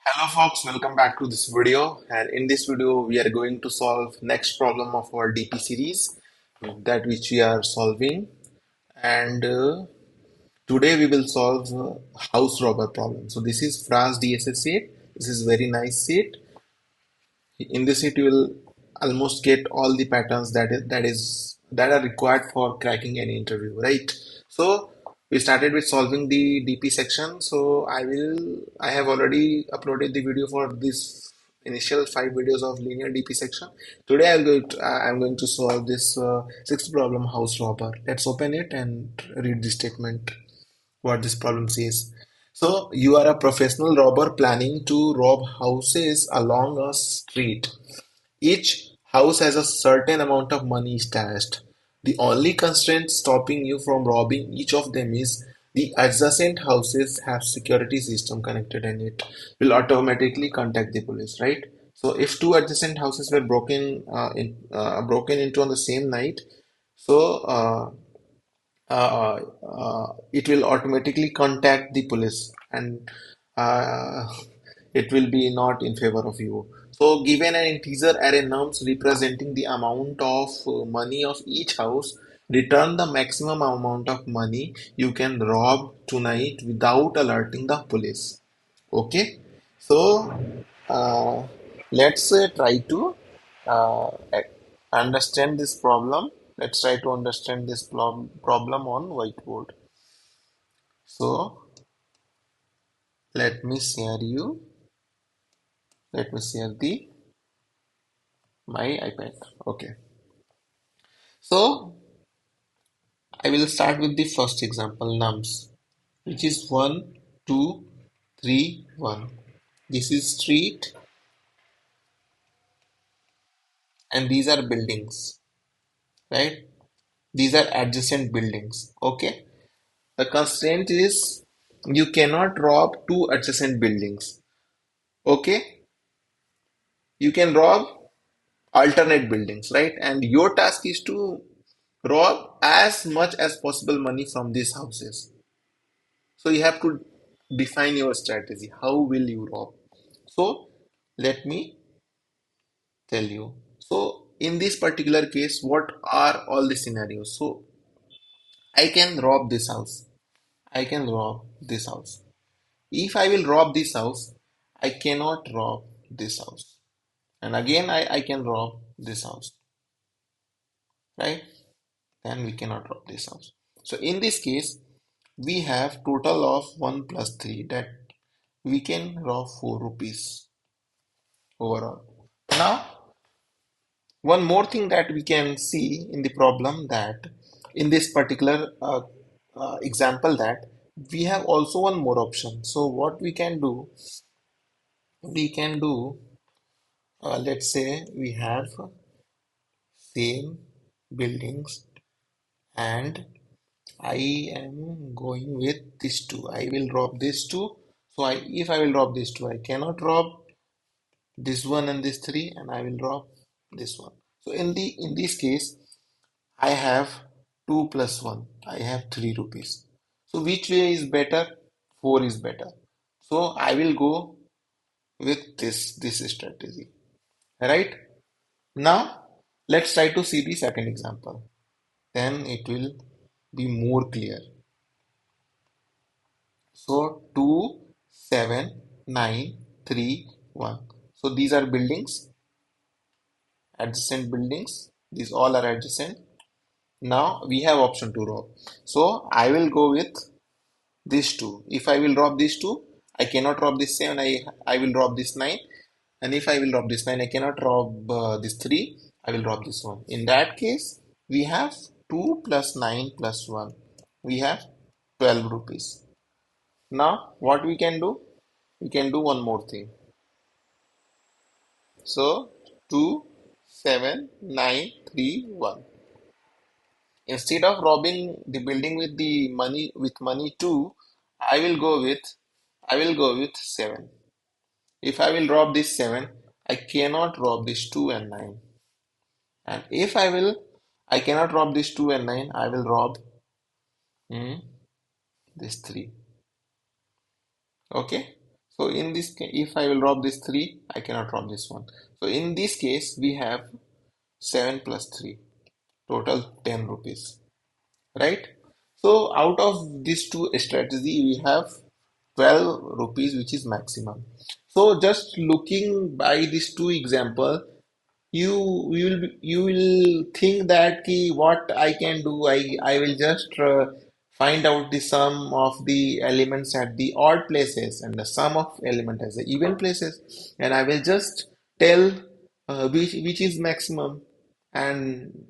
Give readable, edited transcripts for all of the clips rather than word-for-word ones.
Hello folks, welcome back to this video, and in this video we are going to solve next problem of our DP series, that which we are solving. And today we will solve house robber problem. So this is FRAZ DSA sheet. This is very nice sheet. In this sheet you will almost get all the patterns that are required for cracking any interview, right? So we started with solving the DP section. So I have already uploaded the video for this initial 5 videos of linear DP section. Today I'm going to solve this sixth problem, house robber. Let's open it and read the statement, what this problem says. So, you are a professional robber planning to rob houses along a street. Each house has a certain amount of money stashed. The only constraint stopping you from robbing each of them is the adjacent houses have security system connected and it will automatically contact the police, right? So if two adjacent houses were broken into on the same night, so it will automatically contact the police, and uh, it will be not in favor of you. So given an integer array nums representing the amount of money of each house, return the maximum amount of money you can rob tonight without alerting the police. Okay, so uh, let's try to uh, understand this problem. Let's try to understand this problem on whiteboard. So let me share you. Let me share the my iPad. Okay. So I will start with the first example, nums, which is 1, 2, 3, 1. This is street, and these are buildings, right? These are adjacent buildings. Okay. The constraint is you cannot rob two adjacent buildings. Okay, you can rob alternate buildings, right? And your task is to rob as much as possible money from these houses. So you have to define your strategy. How will you rob? So let me tell you. So in this particular case, what are all the scenarios? So I can rob this house. I can rob this house. If I will rob this house, I cannot rob this house. And again, I can rob this house, right? Then we cannot rob this house. So in this case, we have total of 1 plus 3, that we can rob 4 rupees overall. Now, one more thing that we can see in the problem, that in this particular example, that we have also one more option. So what we can do, let's say we have same buildings, and I am going with this two. I will rob this two. So if I will rob this two, I cannot rob this one and this three, and I will rob this one. So in this case, I have 2 plus 1. I have 3 rupees. So which way is better? 4 is better. So I will go with this strategy. Right? Now let's try to see the second example. Then it will be more clear. So 2, 7, 9, 3, 1. So these are buildings, adjacent buildings. These all are adjacent. Now we have option to rob. So I will go with these two. If I will rob these two, I cannot rob this 7. I will rob this 9. And if I will rob this 9, I cannot rob this 3. I will rob this 1. In that case, we have 2 plus 9 plus 1. We have 12 rupees. Now, what we can do? We can do one more thing. So, 2, 7, 9, 3, 1. Instead of robbing the building with the money with money 2, I will go with I will go with 7. If I will rob this 7, I cannot rob this 2 and 9. And if I cannot rob this 2 and 9, I will rob this 3. Okay. So in this case, if I will rob this 3, I cannot rob this one. So in this case, we have 7 plus 3, total 10 rupees, right? So out of these two strategy, we have 12 rupees, which is maximum. So just looking by these two example, you will think that ki what I can do, I will just find out the sum of the elements at the odd places and the sum of element at the even places, and I will just tell which is maximum, and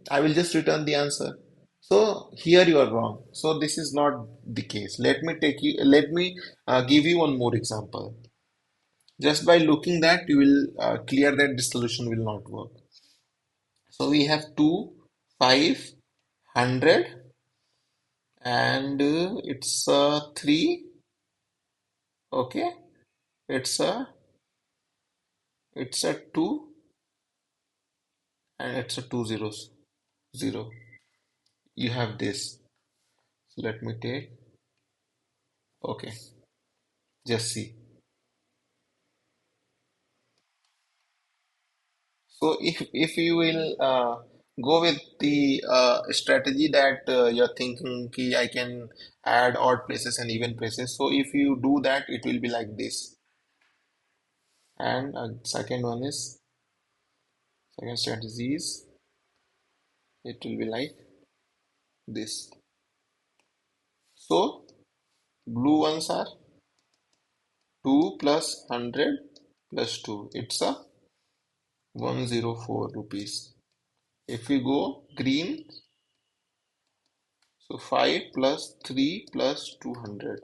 I will just return the answer. So here you are wrong. So this is not the case. Let me give you one more example. Just by looking that, you will clear that the solution will not work. So we have 2, 5, 100, and it's a 3. Okay, it's a 2, and it's a 2 zeros 0. You have this. So let me take. Okay, just see. So if you will go with the strategy that you're thinking, ki I can add odd places and even places. So if you do that, it will be like this. And second strategy is it will be like this. So blue ones are 2 plus 100 plus 2. It's a 104 rupees. If we go green, so 5 plus 3 plus 200,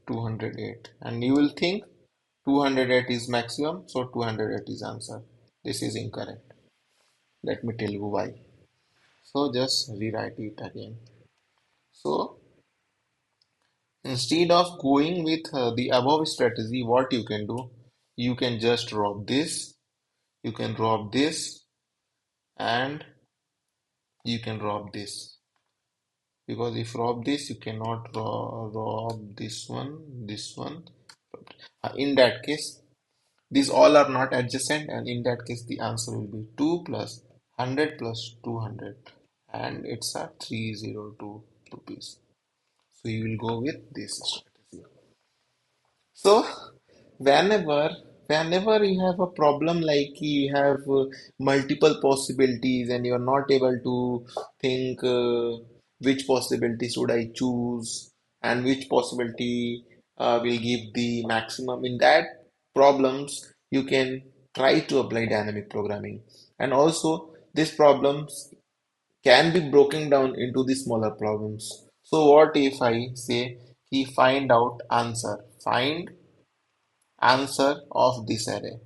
208. And you will think 208 is maximum, so 208 is answer. This is incorrect. Let me tell you why. So just rewrite it again. So instead of going with the above strategy, what you can do, you can just rob this, you can rob this, and you can rob this. Because if rob this, you cannot rob this one, this one. In that case, these all are not adjacent, and in that case, the answer will be 2 plus 100 plus 200, and it's a 302 rupees. So you will go with this strategy. So whenever whenever you have a problem like you have multiple possibilities and you're not able to think which possibility should I choose and which possibility will give the maximum, in that problems you can try to apply dynamic programming, and also these problems can be broken down into the smaller problems. So what if I say he find answer of this array?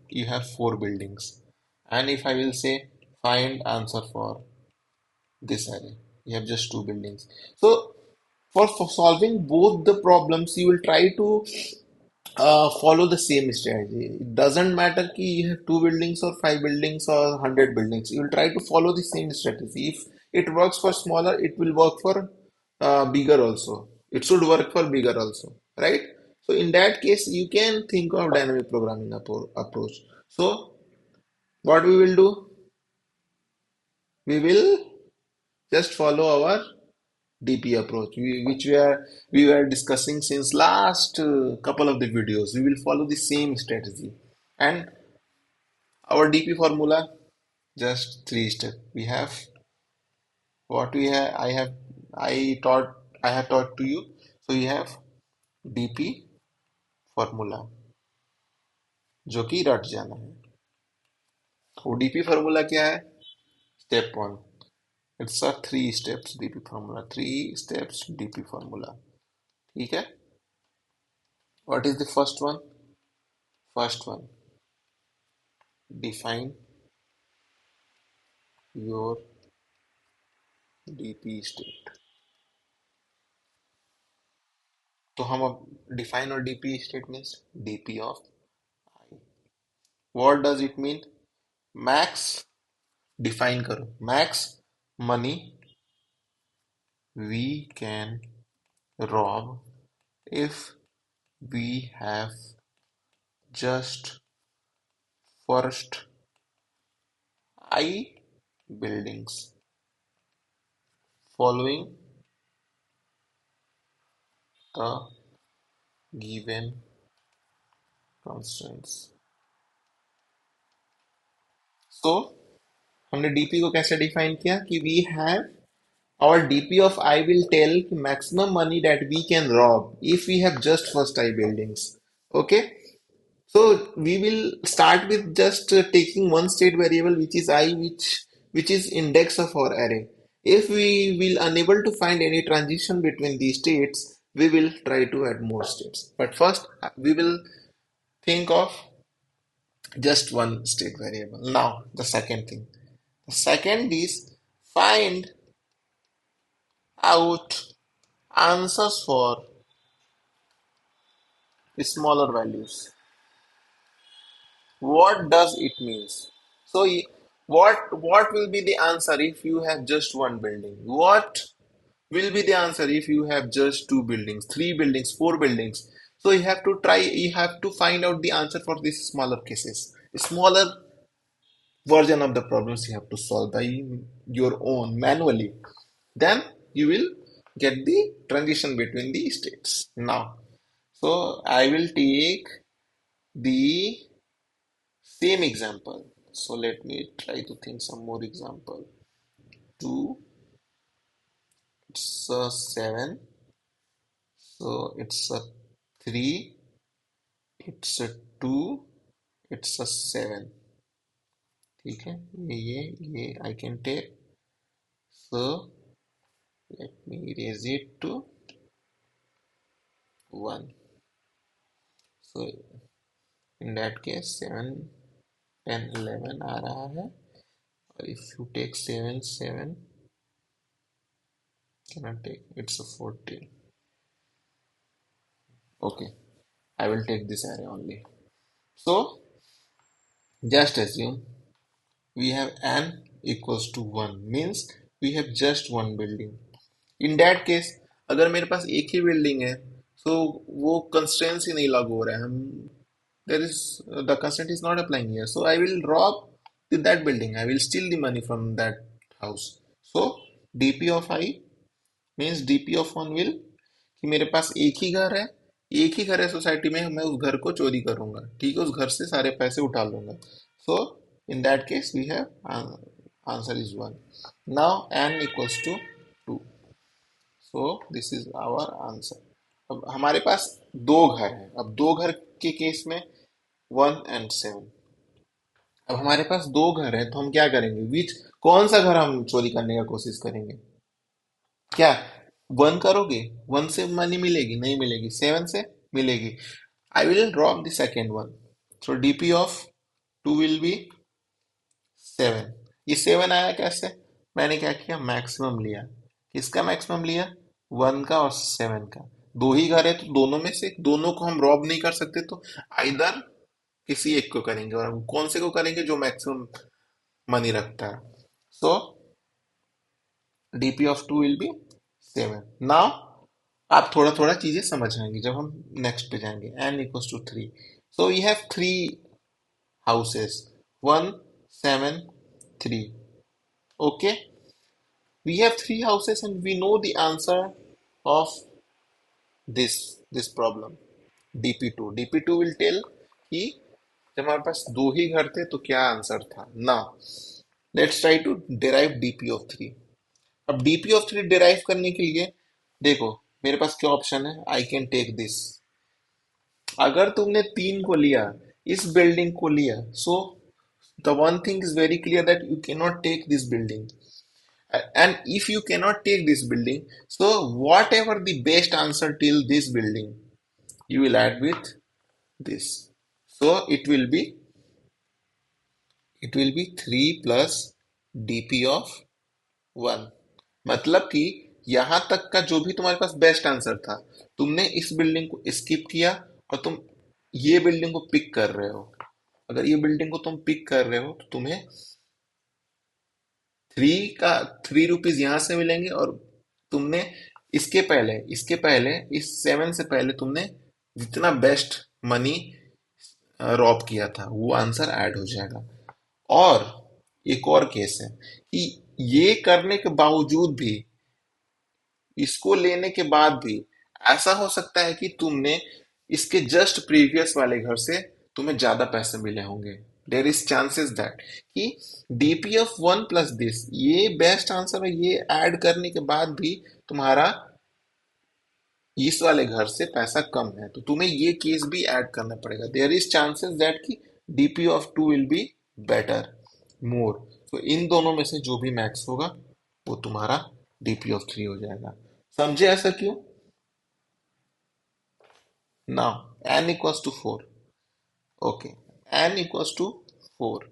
You have four buildings. And if I will say find answer for this array, you have just two buildings. So for solving both the problems, you will try to follow the same strategy. It doesn't matter ki you have two buildings or five buildings or 100 buildings. You will try to follow the same strategy. If it works for smaller, it will work for bigger also. It should work for bigger also, right? So in that case, you can think of dynamic programming approach. So what we will do? We will just follow our DP approach, which we were discussing since last couple of the videos. We will follow the same strategy, and our DP formula just three step. We have what we have. I have taught to you. So we have DP formula, जो कि रट जाना है. वो DP formula क्या है? Step one. It's a three steps DP formula. Three steps DP formula. ठीक है? What is the first one? First one, define your DP state. तो हम अब define और DP state means DP of I. What does it mean? Max define करो. Max money we can rob if we have just first I buildings following the given constraints. So हमने DP को कैसे define किया कि we have our DP of I will tell maximum money that we can rob if we have just first I buildings. Okay, so we will start with just taking one state variable which is I, which is index of our array. If we will unable to find any transition between these states, we will try to add more states. But first, we will think of just one state variable. Now, the second thing. The second is find out answers for smaller values. What does it means? So what will be the answer if you have just one building? What will be the answer if you have just two buildings, three buildings, four buildings? So you have to find out the answer for these smaller cases. Smaller version of the problems you have to solve by your own manually. Then you will get the transition between the states. Now, so I will take the same example. So let me try to think some more example. 2, it's a 7. So it's a 3, it's a 2, it's a 7. ठीक है ये I can take. So let me raise it to 1. So in that case 7, 10, 11 आ रहा है. If you take 7, 7 cannot take, it's a 14. Okay, I will take this array only. So just assume we have n equals to 1 means we have just one building. In that case अगर मेरे पास एक ही building है so वो constraints ही नहीं लागू हो रहा है. हम there is the constraint is not applying here, so I will rob with that building. I will steal the money from that house. So dp of I means dp of 1 will कि मेरे पास एक ही घर है society में, मैं उस घर को चोरी करूंगा. ठीक है, उस घर से सारे पैसे उठा लूंगा. So in that case we have answer is 1. Now n equals to 2. So this is our answer. अब हमारे पास दो घर हैं. अब दो घर के केस में 1 and 7. अब हमारे पास दो घर हैं तो हम क्या करेंगे, विच कौन सा घर हम चोरी करने का कोशिश करेंगे? क्या 1 करोगे? 1 से मनी मिलेगी? नहीं मिलेगी. 7 से मिलेगी. I will drop the second one. So DP of 2 will be 7. ये 7 आया कैसे? मैंने क्या किया, मैक्सिमम लिया. किसका मैक्सिमम लिया? 1 का और 7 का. दो ही घर है तो दोनों में से दोनों को हम रॉब नहीं कर सकते, तो आइदर किसी एक को करेंगे. और हम कौन से को करेंगे? जो मैक्सिमम मनी रखता है. So DP of 2 will be 7. Now आप थोड़ा थोड़ा चीजें समझ आएंगी जब हम नेक्स्ट पे जाएंगे. n equals to 3. So we have 3 houses, 1, 7, 3. Okay, we have 3 houses and we know the answer of this problem. dp2 will tell कि जब हमारे पास दो ही घर थे तो क्या आंसर था. ना let's try to derive dp of 3. अब dp ऑफ 3 डिराइव करने के लिए देखो मेरे पास क्या ऑप्शन है. I can take this. अगर तुमने 3 को लिया, इस बिल्डिंग को लिया, so the one thing is very clear that you can not take this building. And if you cannot take this building, so whatever the best answer till this building, you will add with this. So it will be 3 plus dp of 1. मतलब कि यहां तक का जो भी तुम्हारे पास best answer था, तुमने इस बिल्डिंग को स्किप किया और तुम ये बिल्डिंग को पिक कर रहे हो. अगर ये बिल्डिंग को तुम पिक कर रहे हो तो तुम्हें 3 का 3 रुपीज यहां से मिलेंगे और तुमने इसके पहले इस 7 से पहले तुमने जितना बेस्ट मनी रॉब किया था वो आंसर ऐड हो जाएगा। और एक और केस है कि ये करने के बावजूद भी, इसको लेने के बाद भी ऐसा हो सकता है कि तुमने इसके जस्ट प्रीवियस वाले घर से तुम्हें ज्यादा पैसे मिले होंगे। देर इज चांसेस दैट कि DP of one plus this, ये बेस्ट आंसर है, ये ऐड करने के बाद भी तुम्हारा इस वाले घर से पैसा कम है, तो तुम्हें ये केस भी ऐड करना पड़ेगा। देयर इज चांसेस दैट कि DP of two will be better, more. तो इन दोनों में से जो भी मैक्स होगा वो तुम्हारा डीपी ऑफ थ्री हो जाएगा। समझे ऐसा क्यों? Now n equals to four. Okay, n equals to four.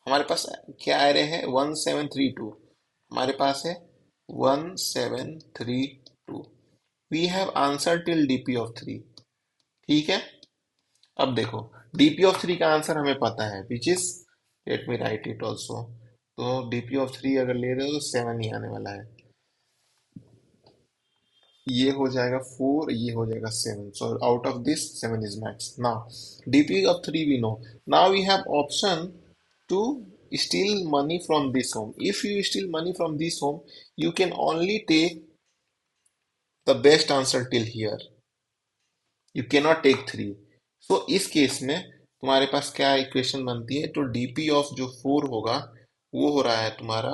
हमारे पास क्या एरे है? 1732। हमारे पास है 1732। We have answer till DP of three. ठीक है, अब देखो डीपी ऑफ थ्री का आंसर हमें पता है, which is, let me write it also. तो डीपी ऑफ थ्री अगर ले रहे हो तो 7 ही आने वाला है। ये हो जाएगा 4, ये हो जाएगा 7, so out of this 7 is max. Now DP of three we know. Now we have option to steal money from this home. If you steal money from this home, you can only take the best answer till here. You cannot take three. So इस case में तुम्हारे पास क्या equation बनती है? तो DP of जो 4 होगा वो हो रहा है तुम्हारा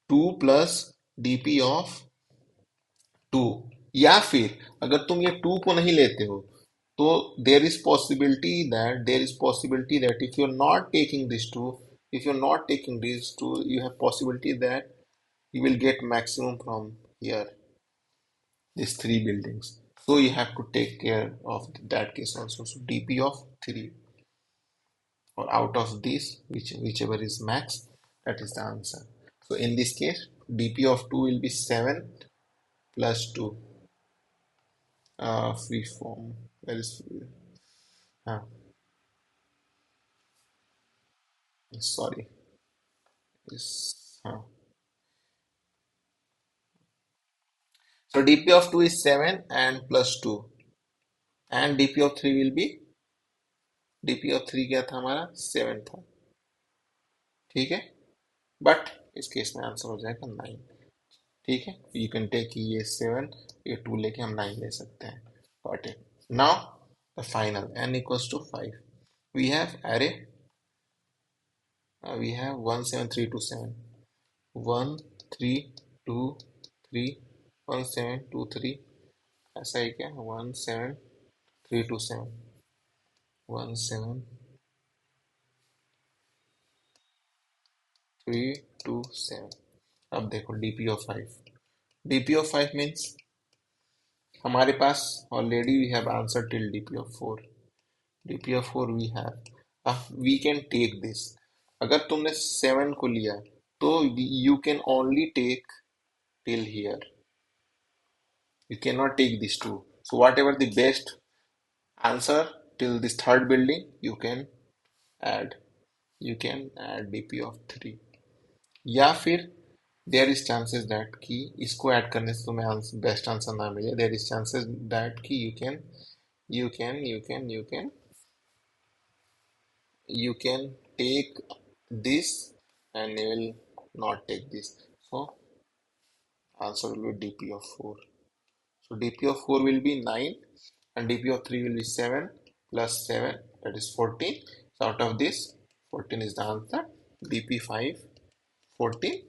2 प्लस डीपी ऑफ 2। या फिर अगर तुम ये 2 को नहीं लेते हो तो there is possibility that if you are not taking this two, if you're not taking these two, you have possibility that you will get maximum from here, these three buildings. So you have to take care of that case also. So dp of 3, or out of this, whichever is max, that is the answer. So in this case dp of 2 will be 7 plus 2, free form, where is uh, sorry, is so dp of 2 is 7 and plus 2, and dp of 3 will be, DP of three क्या था हमारा? 7 था। ठीक है, but इस case में answer हो जाएगा 9। ठीक है, यू कैन टेक ये 7, ये 2 लेके हम 9 ले सकते हैं। Got it. Now the final n equals to 5। We have अरे, वी हैव 17327, 1 3 2 3 1 7 2 3, ऐसा ही क्या? 1 7 3 2 7 1 7 3 2 7। अब देखो DP of 5, DP of 5 means हमारे पास already we have answer till DP of 4। DP of 4 we have, we can take this. अगर तुमने 7 को लिया तो you can only take till here, you cannot take these two. So whatever the best answer till this third building, add you can add dp of 3। या फिर there is chances that कि इसको add करने से तुम्हें best answer ना मिले, there is chances that कि you can take this and you will not take this, so answer will be dp of 4। So dp of 4 will be 9 and dp of 3 will be 7 plus 7, that is 14. So out of this 14 is the answer, dp 5 14,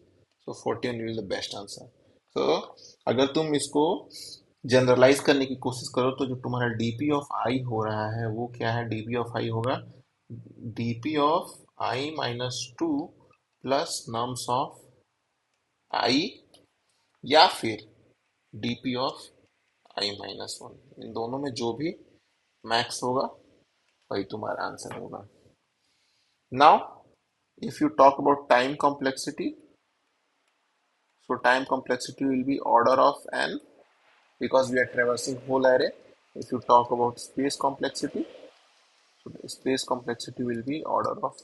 so 14 will be the best answer। So अगर तुम इसको generalise करने की कोशिश करो तो जो तुम्हारा dp ऑफ i हो रहा है वो क्या है? dp ऑफ i होगा dp of i minus 2 plus nums of i, या फिर dp ऑफ i माइनस 1। इन दोनों में जो भी मैक्स होगा वही तुम्हारा आंसर होगा। Now if you talk about time complexity, so time complexity will be order of n because we are traversing whole array। If you talk about space complexity, so the space complexity will be order of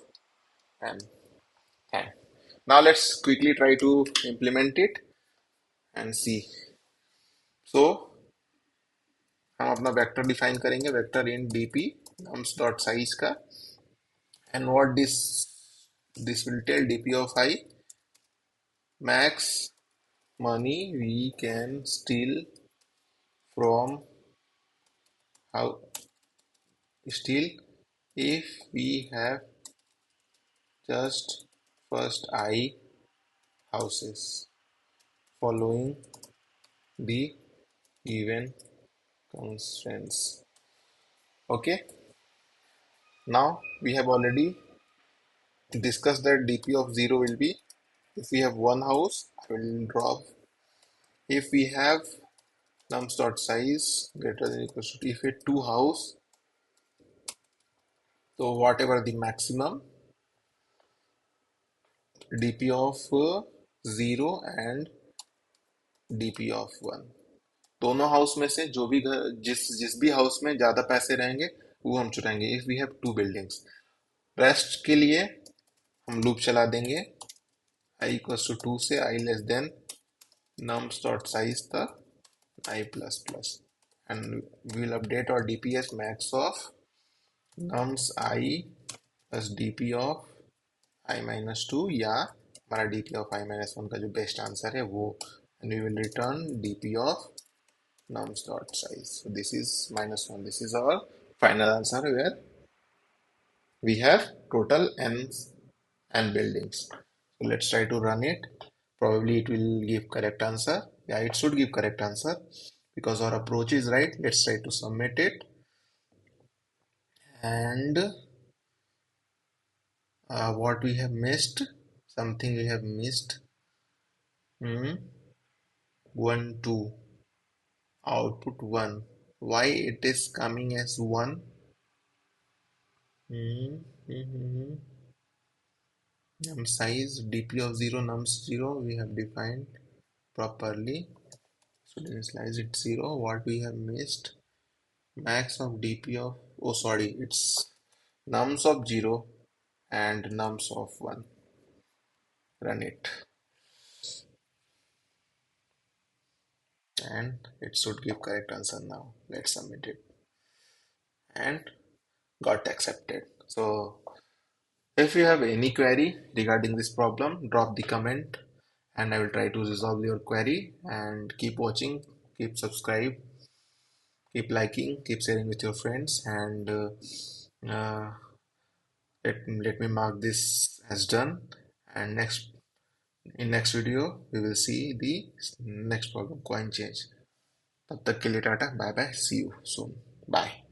n। And now let's quickly try to implement it and see so हम अपना vector define करेंगे, vector in DP nums dot size का, and what this will tell DP of i, max money we can steal from, how steal if we have just first I houses following the given constraints. Okay, now we have already discussed that dp of 0 will be if we have one house, I will drop. If we have nums dot size greater than or equals to, if it two house, so whatever the maximum dp of 0 and dp of 1, दोनों house में से जो भी घर, जिस जिस भी house में ज्यादा पैसे रहेंगे वो हम चुराएंगे। If we have two buildings, rest के लिए हम लूप चला देंगे i इक्वल्स टू 2 से i less than nums dot size तक i plus plus, and we will update our dps max of nums i plus dp of i minus 2, या हमारा dp of i minus 1 का जो best answer है वो, and we will return dp of nums dot size. So this is minus 1. This is our final answer where we have total n buildings. So let's try to run it. Probably it will give correct answer. Yeah, it should give correct answer because our approach is right. Let's try to submit it. And what we have missed, something we have missed. 1 2 output 1. Why it is coming as 1? Num size dp of 0 nums 0 we have defined properly, so initialize it 0. What we have missed, max of dp of, oh sorry, it's nums of 0 and nums of 1. Run it and it should give correct answer. Now let's submit it, and got accepted. So if you have any query regarding this problem, drop the comment and I will try to resolve your query. And keep watching, keep subscribe, keep liking, keep sharing with your friends, and let me mark this as done. And next video we will see the next problem, coin change. तब तक के लिए tata, bye bye, see you soon, bye.